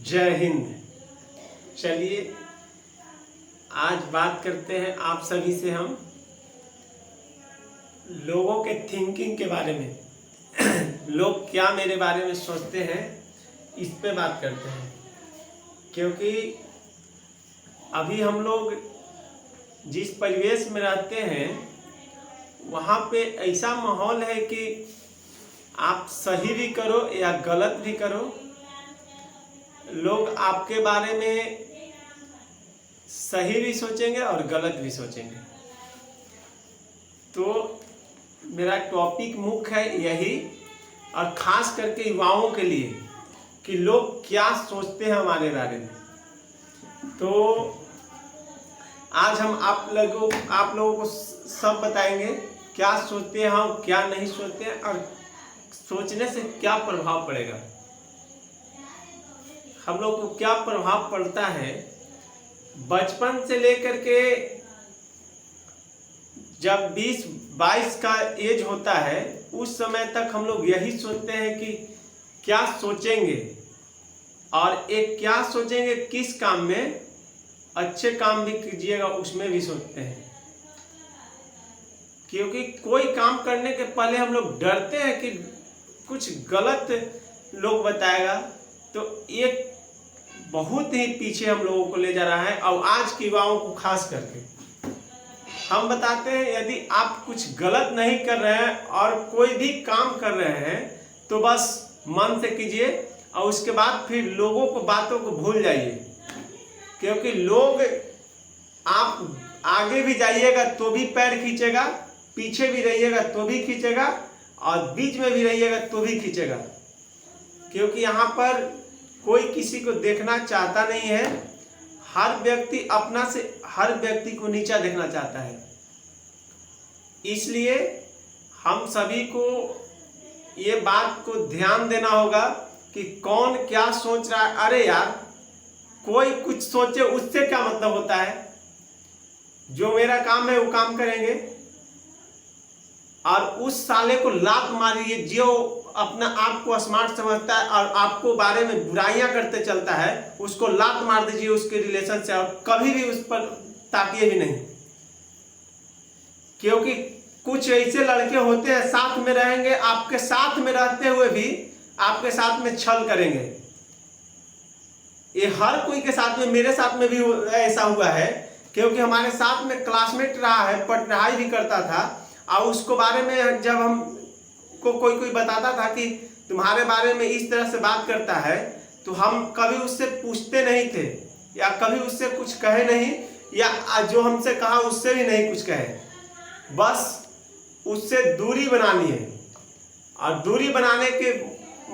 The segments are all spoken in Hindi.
जय हिंद। चलिए आज बात करते हैं आप सभी से हम लोगों के थिंकिंग के बारे में। लोग क्या मेरे बारे में सोचते हैं इस पे बात करते हैं, क्योंकि अभी हम लोग जिस परिवेश में रहते हैं वहाँ पे ऐसा माहौल है कि आप सही भी करो या गलत भी करो, लोग आपके बारे में सही भी सोचेंगे और गलत भी सोचेंगे। तो मेरा टॉपिक मुख्य है यही, और ख़ास करके युवाओं के लिए कि लोग क्या सोचते हैं हमारे बारे में। तो आज हम आप लोगों को सब बताएंगे क्या सोचते हैं हम, क्या नहीं सोचते हैं, और सोचने से क्या प्रभाव पड़ेगा, हम लोग को क्या प्रभाव पड़ता है। बचपन से लेकर के जब 20-22 का एज होता है उस समय तक हम लोग यही सोचते हैं कि क्या सोचेंगे, और एक क्या सोचेंगे किस काम में, अच्छे काम भी कीजिएगा उसमें भी सोचते हैं। क्योंकि कोई काम करने के पहले हम लोग डरते हैं कि कुछ गलत लोग बताएगा, तो एक बहुत ही पीछे हम लोगों को ले जा रहा है। और आज के युवाओं को खास करके हम बताते हैं, यदि आप कुछ गलत नहीं कर रहे हैं और कोई भी काम कर रहे हैं तो बस मन से कीजिए, और उसके बाद फिर लोगों को बातों को भूल जाइए। क्योंकि लोग आप आगे भी जाइएगा तो भी पैर खींचेगा, पीछे भी रहिएगा तो भी खींचेगा, और बीच में भी रहिएगा तो भी खींचेगा। क्योंकि यहाँ पर कोई किसी को देखना चाहता नहीं है। हर व्यक्ति अपना से हर व्यक्ति को नीचा देखना चाहता है। इसलिए हम सभी को ये बात को ध्यान देना होगा कि कौन क्या सोच रहा है। अरे यार, कोई कुछ सोचे उससे क्या मतलब होता है। जो मेरा काम है वो काम करेंगे, और उस साले को लात मारिए जो अपना आप को स्मार्ट समझता है और आपको बारे में बुराइयां करते चलता है, उसको लात मार दीजिए उसके रिलेशन से, और कभी भी उस पर ताकिए भी नहीं। क्योंकि कुछ ऐसे लड़के होते हैं साथ में रहेंगे, आपके साथ में रहते हुए भी आपके साथ में छल करेंगे। ये हर कोई के साथ में, मेरे साथ में भी ऐसा हुआ है। क्योंकि हमारे साथ में क्लासमेट रहा है, पढ़ाई भी करता था, और उसको बारे में जब हम को कोई बताता था कि तुम्हारे बारे में इस तरह से बात करता है, तो हम कभी उससे पूछते नहीं थे, या कभी उससे कुछ कहे नहीं, या जो हमसे कहा उससे भी नहीं कुछ कहे। बस उससे दूरी बनानी है। और दूरी बनाने के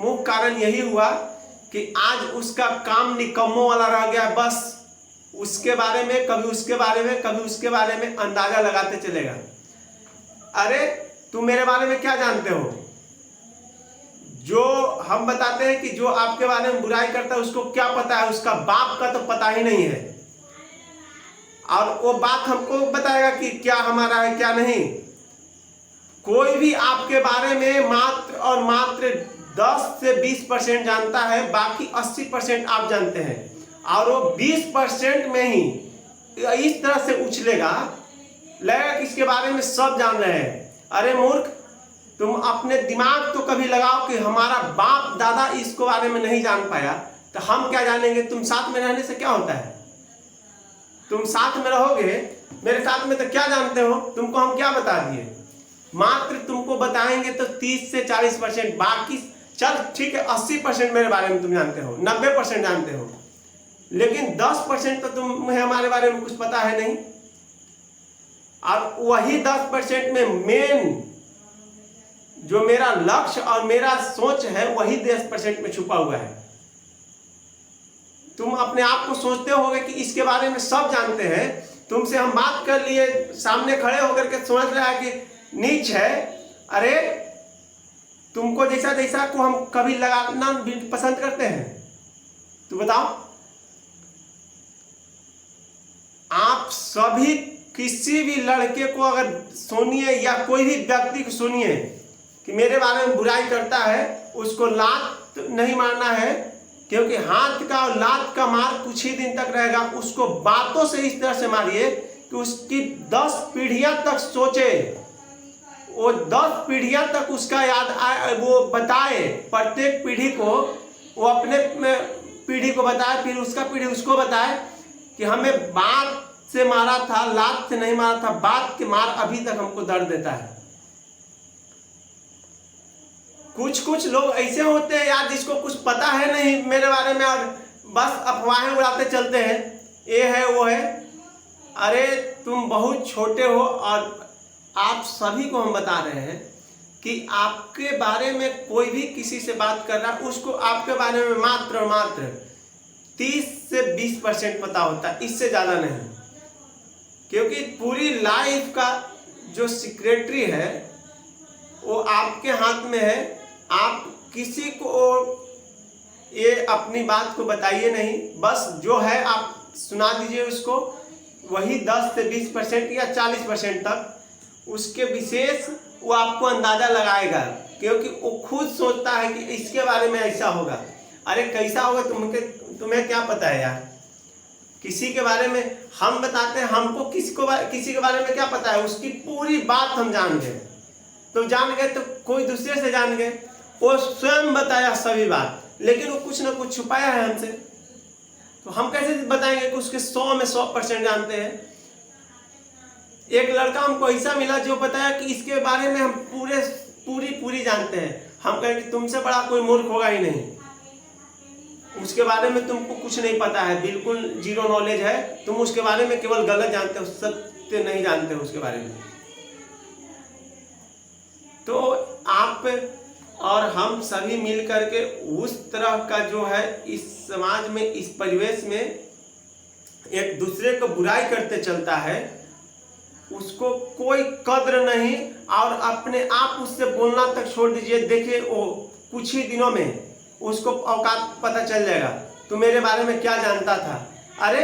मुख्य कारण यही हुआ कि आज उसका काम निकम्मों वाला रह गया। बस उसके बारे में कभी उसके बारे में कभी उसके बारे में अंदाजा लगाते चलेगा। अरे तुम मेरे बारे में क्या जानते हो? जो हम बताते हैं कि जो आपके बारे में बुराई करता है उसको क्या पता है, उसका बाप का तो पता ही नहीं है। और वो बात हमको बताएगा कि क्या हमारा है क्या नहीं। कोई भी आपके बारे में मात्र और मात्र 10 से 20% जानता है, बाकी 80% आप जानते हैं। और वो 20% में ही इस तरह से उछलेगा, लगेगा कि इसके बारे में सब जान रहे हैं। अरे मूर्ख, तुम अपने दिमाग तो कभी लगाओ कि हमारा बाप दादा इसको बारे में नहीं जान पाया तो हम क्या जानेंगे। तुम साथ में रहने से क्या होता है? तुम साथ में रहोगे, मेरे साथ में तो क्या जानते हो, तुमको हम क्या बता दिए। मात्र तुमको बताएंगे तो 30 से 40%, बाकी चल ठीक है 80% मेरे बारे में तुम जानते हो, 90% जानते हो, लेकिन 10% तो तुम्हें हमारे बारे में कुछ पता है नहीं। और वही 10% में मेन जो मेरा लक्ष्य और मेरा सोच है वही 10% में छुपा हुआ है। तुम अपने आप को सोचते होगे कि इसके बारे में सब जानते हैं, तुमसे हम बात कर लिए, सामने खड़े होकर के समझ रहा है कि नीच है। अरे तुमको जैसा जैसा को हम कभी लगाना पसंद करते हैं, तो बताओ। आप सभी किसी भी लड़के को अगर सुनिए या कोई भी व्यक्ति को सुनिए कि मेरे बारे में बुराई करता है, उसको लात नहीं मारना है, क्योंकि हाथ का और लात का मार कुछ ही दिन तक रहेगा। उसको बातों से इस तरह से मारिए कि उसकी 10 पीढ़ियां तक सोचे, वो 10 पीढ़ियां तक उसका याद आए, वो बताए प्रत्येक पीढ़ी को, वो अपने पीढ़ी को बताए, फिर उसका पीढ़ी उसको बताए कि हमें बात से मारा था, लात से नहीं मारा था, बात के मार अभी तक हमको दर्द देता है। कुछ लोग ऐसे होते हैं यार, जिसको कुछ पता है नहीं मेरे बारे में और बस अफवाहें उड़ाते चलते हैं, ये है वो है। अरे तुम बहुत छोटे हो और आप सभी को हम बता रहे हैं कि आपके बारे में कोई भी किसी से बात कर रहा है, उसको आपके बारे में मात्र और मात्र 30 से 20% पता होता है, इससे ज़्यादा नहीं। क्योंकि पूरी लाइफ का जो सिक्रेटरी है वो आपके हाथ में है। आप किसी को ये अपनी बात को बताइए नहीं, बस जो है आप सुना दीजिए उसको, वही 10 से 20% या 40% तक उसके विशेष वो आपको अंदाजा लगाएगा, क्योंकि वो खुद सोचता है कि इसके बारे में ऐसा होगा। अरे कैसा होगा तुम्हें क्या पता है यार। किसी के बारे में हम बताते हैं, हमको किसी के बारे में क्या पता है, उसकी पूरी बात हम जान गए। तो जान गए तो कोई दूसरे से जान गए, वो स्वयं बताया सभी बात, लेकिन वो कुछ ना कुछ छुपाया है हमसे। तो हम कैसे बताएंगे कि उसके 100 में 100% जानते हैं। एक लड़का हमको ऐसा मिला जो बताया कि इसके बारे में हम पूरी जानते हैं। हम कहें कि तुमसे बड़ा कोई मूर्ख होगा ही नहीं, उसके बारे में तुमको कुछ नहीं पता है, बिल्कुल जीरो नॉलेज है, तुम उसके बारे में केवल गलत जानते हो, सत्य नहीं जानते हो उसके बारे में। तो आप और हम सभी मिल करके उस तरह का जो है इस समाज में, इस परिवेश में एक दूसरे को बुराई करते चलता है, उसको कोई कद्र नहीं, और अपने आप उससे बोलना तक छोड़ दीजिए। देखिए वो कुछ ही दिनों में उसको औकात पता चल जाएगा, तू मेरे बारे में क्या जानता था। अरे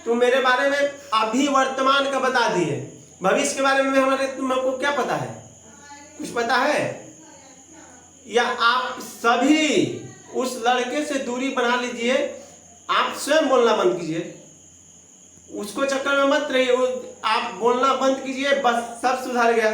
तू मेरे बारे में अभी वर्तमान का बता दिए, भविष्य के बारे में तुमको क्या पता है, कुछ पता है? या आप सभी उस लड़के से दूरी बना लीजिए, आप स्वयं बोलना बंद कीजिए, उसको चक्कर में मत रहिए, आप बोलना बंद कीजिए, बस सब सुधर गया।